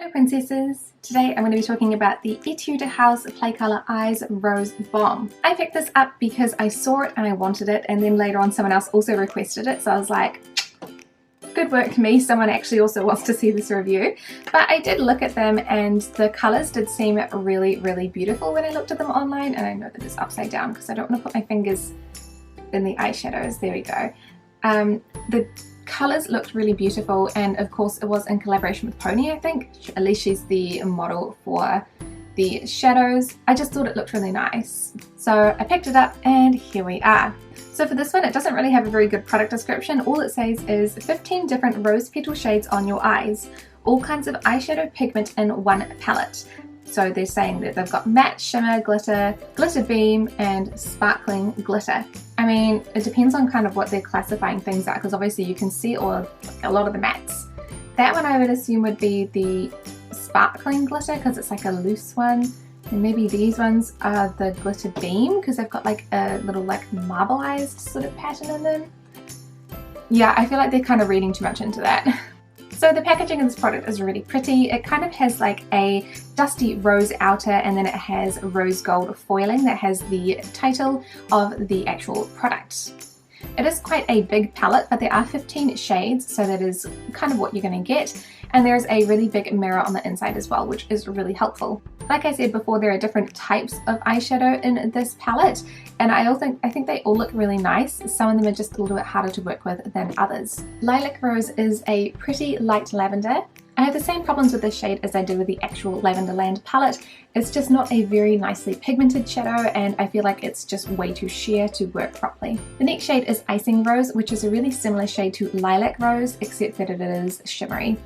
Hello princesses! Today I'm going to be talking about the Etude House Play Colour Eyes Rose Bomb. I picked this up because I saw it and I wanted it, and then later on someone else also requested it, so I was like, good work me, someone actually also wants to see this review. But I did look at them and the colours did seem really beautiful when I looked at them online, and I know that it's upside down because I don't want to put my fingers in the eyeshadows. There we go. The colours looked really beautiful, and of course it was in collaboration with Pony, I think. At least she's the model for the shadows. I just thought it looked really nice. So I picked it up and here we are. So for this one, it doesn't really have a very good product description. All it says is 15 different rose petal shades on your eyes. All kinds of eyeshadow pigment in one palette. So they're saying that they've got matte, shimmer, glitter, glitter beam, and sparkling glitter. I mean, it depends on kind of what they're classifying things at, because obviously you can see a lot of the mattes. That one I would assume would be the sparkling glitter because it's like a loose one. And maybe these ones are the glitter beam because they've got like a little like marbleized sort of pattern in them. Yeah, I feel like they're kind of reading too much into that. So the packaging of this product is really pretty. It kind of has like a dusty rose outer, and then it has rose gold foiling that has the title of the actual product. It is quite a big palette, but there are 15 shades, so that is kind of what you're going to get. And there's a really big mirror on the inside as well, which is really helpful. Like I said before, there are different types of eyeshadow in this palette, and I think they all look really nice. Some of them are just a little bit harder to work with than others. Lilac Rose is a pretty light lavender. I have the same problems with this shade as I do with the actual Lavenderland palette. It's just not a very nicely pigmented shadow, and I feel like it's just way too sheer to work properly. The next shade is Icing Rose, which is a really similar shade to Lilac Rose, except that it is shimmery.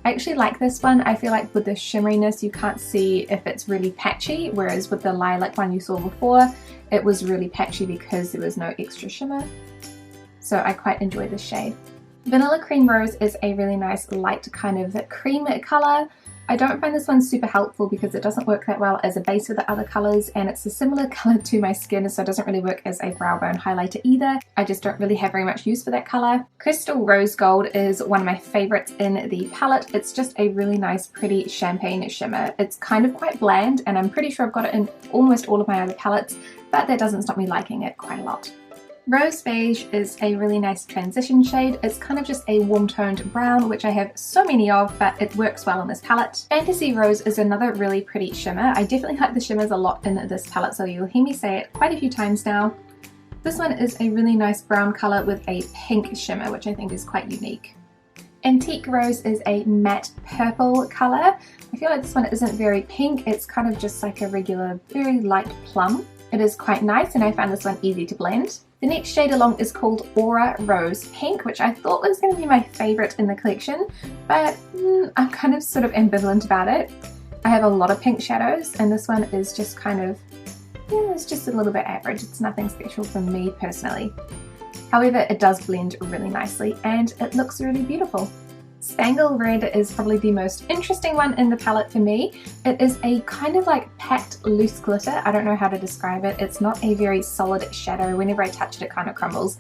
I actually like this one. I feel like with the shimmeriness you can't see if it's really patchy, whereas with the lilac one you saw before, it was really patchy because there was no extra shimmer. So I quite enjoy this shade. Vanilla Cream Rose is a really nice light kind of cream colour. I don't find this one super helpful because it doesn't work that well as a base with the other colours, and it's a similar colour to my skin, so it doesn't really work as a brow bone highlighter either. I just don't really have very much use for that colour. Crystal Rose Gold is one of my favourites in the palette. It's just a really nice pretty champagne shimmer. It's kind of quite bland, and I'm pretty sure I've got it in almost all of my other palettes, but that doesn't stop me liking it quite a lot. Rose Beige is a really nice transition shade. It's kind of just a warm toned brown, which I have so many of, but it works well on this palette. Fantasy Rose is another really pretty shimmer. I definitely like the shimmers a lot in this palette, so you'll hear me say it quite a few times now. This one is a really nice brown colour with a pink shimmer, which I think is quite unique. Antique Rose is a matte purple colour. I feel like this one isn't very pink. It's kind of just like a regular, very light plum. It is quite nice, and I found this one easy to blend. The next shade along is called Aura Rose Pink, which I thought was going to be my favourite in the collection, but I'm kind of sort of ambivalent about it. I have a lot of pink shadows, and this one is just kind of, yeah, it's just a little bit average. It's nothing special for me personally. However, it does blend really nicely, and it looks really beautiful. Spangle Red is probably the most interesting one in the palette for me. It is a kind of like packed loose glitter. I don't know how to describe it. It's not a very solid shadow. Whenever I touch it, it kind of crumbles.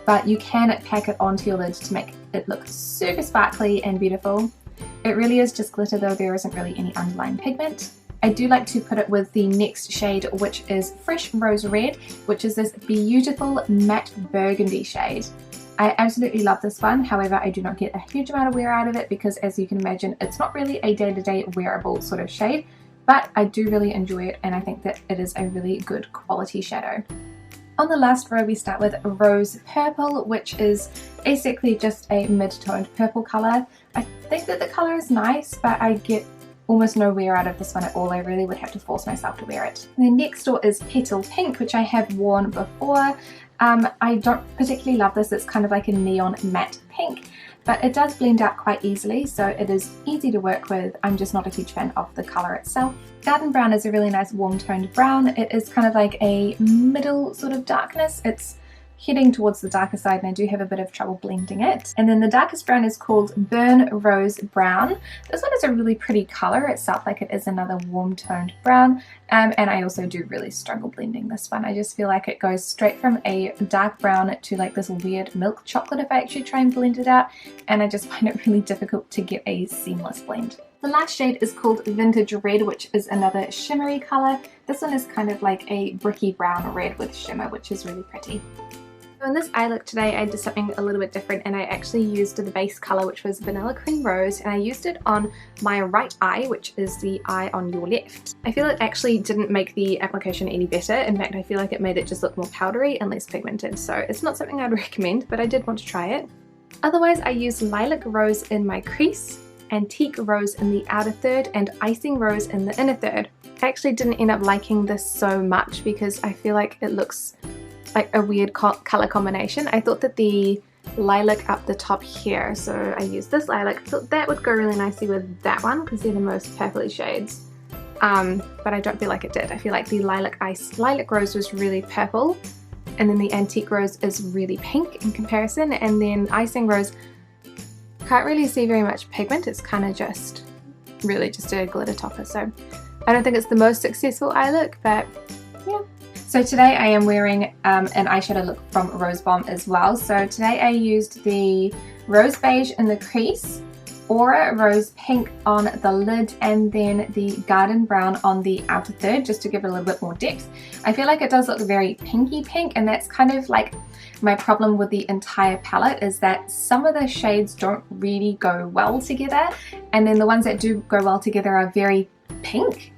But you can pack it onto your lid to make it look super sparkly and beautiful. It really is just glitter though. There isn't really any underlying pigment. I do like to put it with the next shade, which is Fresh Rose Red, which is this beautiful matte burgundy shade. I absolutely love this one, however I do not get a huge amount of wear out of it because, as you can imagine, it's not really a day-to-day wearable sort of shade, but I do really enjoy it, and I think that it is a really good quality shadow. On the last row we start with Rose Purple, which is basically just a mid-toned purple colour. I think that the colour is nice, but I get almost no wear out of this one at all. I really would have to force myself to wear it. And then next door is Petal Pink, which I have worn before. I don't particularly love this. It's kind of like a neon matte pink, but it does blend out quite easily, so it is easy to work with. I'm just not a huge fan of the colour itself. Garden Brown is a really nice warm toned brown. It is kind of like a middle sort of darkness. It's heading towards the darker side, and I do have a bit of trouble blending it. And then the darkest brown is called Burn Rose Brown. This one is a really pretty colour itself, like it is another warm toned brown, and I also do really struggle blending this one. I just feel like it goes straight from a dark brown to like this weird milk chocolate if I actually try and blend it out, and I just find it really difficult to get a seamless blend. The last shade is called Vintage Red, which is another shimmery colour. This one is kind of like a bricky brown red with shimmer, which is really pretty. So in this eye look today, I did something a little bit different, and I actually used the base colour, which was Vanilla Cream Rose, and I used it on my right eye, which is the eye on your left. I feel it actually didn't make the application any better. In fact, I feel like it made it just look more powdery and less pigmented, so it's not something I'd recommend, but I did want to try it. Otherwise, I used Lilac Rose in my crease, Antique Rose in the outer third, and Icing Rose in the inner third. I actually didn't end up liking this so much because I feel like it looks like a weird color combination. I thought that the lilac up the top here, so I used this lilac, I thought that would go really nicely with that one because they're the most purpley shades, but I don't feel like it did. I feel like the Lilac Rose was really purple, and then the Antique Rose is really pink in comparison, and then Icing Rose, can't really see very much pigment, it's kind of just really just a glitter topper, so I don't think it's the most successful eye look, but yeah. So today I am wearing an eyeshadow look from Rose Bomb as well. So today I used the Rose Beige in the crease, Aura Rose Pink on the lid, and then the Garden Brown on the outer third, just to give it a little bit more depth. I feel like it does look very pinky pink, and that's kind of like my problem with the entire palette, is that some of the shades don't really go well together, and then the ones that do go well together are very pink.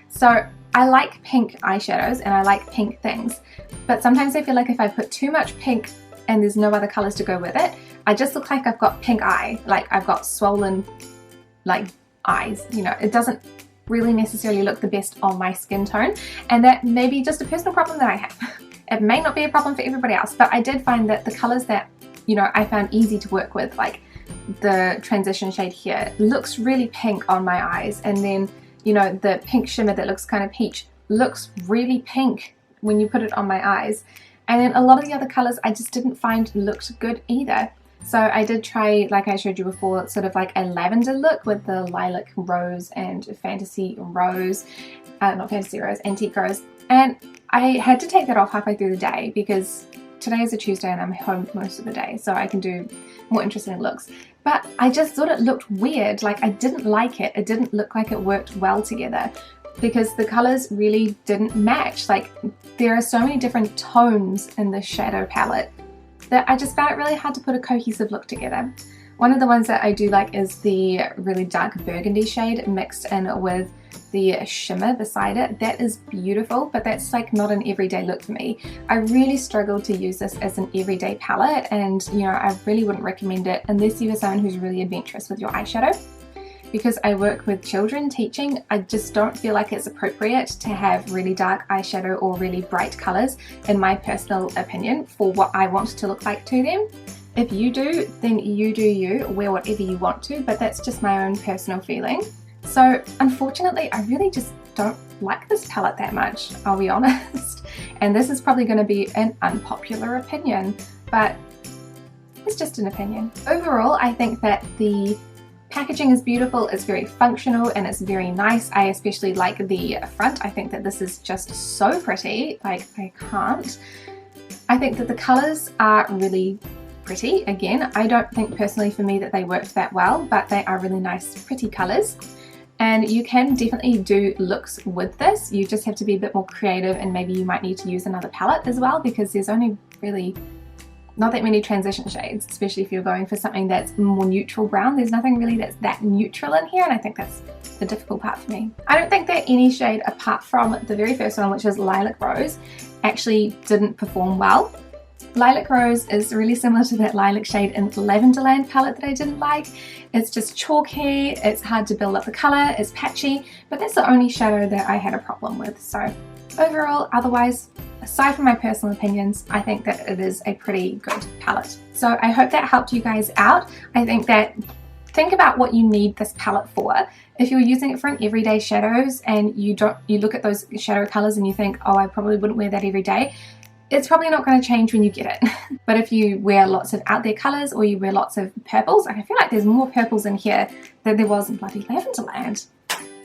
So I like pink eyeshadows and I like pink things, but sometimes I feel like if I put too much pink and there's no other colors to go with it, I just look like I've got pink eye, like I've got swollen like eyes, you know. It doesn't really necessarily look the best on my skin tone, and that may be just a personal problem that I have. It may not be a problem for everybody else, but I did find that the colors that, you know, I found easy to work with, like the transition shade here, looks really pink on my eyes, and then, you know, the pink shimmer that looks kind of peach looks really pink when you put it on my eyes. And then a lot of the other colors I just didn't find looked good either. So I did try, like I showed you before, sort of like a lavender look with the Lilac Rose and Fantasy Rose, not Fantasy Rose, Antique Rose. And I had to take that off halfway through the day because today is a Tuesday and I'm home most of the day, so I can do more interesting looks. But I just thought it looked weird, like I didn't like it. It didn't look like it worked well together because the colors really didn't match. Like there are so many different tones in this shadow palette that I just found it really hard to put a cohesive look together. One of the ones that I do like is the really dark burgundy shade mixed in with the shimmer beside it. That is beautiful, but that's like not an everyday look for me. I really struggled to use this as an everyday palette, and you know, I really wouldn't recommend it unless you are someone who's really adventurous with your eyeshadow. Because I work with children teaching, I just don't feel like it's appropriate to have really dark eyeshadow or really bright colors, in my personal opinion, for what I want to look like to them. If you do, then you do you, wear whatever you want to, but that's just my own personal feeling. So unfortunately, I really just don't like this palette that much, I'll be honest. And this is probably going to be an unpopular opinion, but it's just an opinion. Overall, I think that the packaging is beautiful, it's very functional, and it's very nice. I especially like the front. I think that this is just so pretty, like I can't. I think that the colors are really pretty. Again, I don't think personally for me that they worked that well, but they are really nice, pretty colors. And you can definitely do looks with this. You just have to be a bit more creative, and maybe you might need to use another palette as well, because there's only really not that many transition shades, especially if you're going for something that's more neutral brown. There's nothing really that's that neutral in here, and I think that's the difficult part for me. I don't think that any shade apart from the very first one, which is Lilac Rose, actually didn't perform well. Lilac Rose is really similar to that lilac shade in Lavenderland palette that I didn't like. It's just chalky, it's hard to build up the colour, it's patchy, but that's the only shadow that I had a problem with. So overall, otherwise, aside from my personal opinions, I think that it is a pretty good palette. So I hope that helped you guys out. I think that think about what you need this palette for. If you're using it for an everyday shadows and you look at those shadow colours and you think, oh, I probably wouldn't wear that every day, it's probably not going to change when you get it. But if you wear lots of out there colours, or you wear lots of purples, I feel like there's more purples in here than there was in bloody Lavenderland.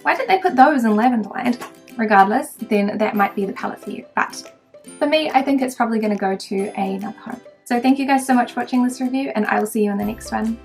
Why didn't they put those in Lavenderland? Regardless, then that might be the palette for you. But for me, I think it's probably going to go to another home. So thank you guys so much for watching this review, and I will see you in the next one.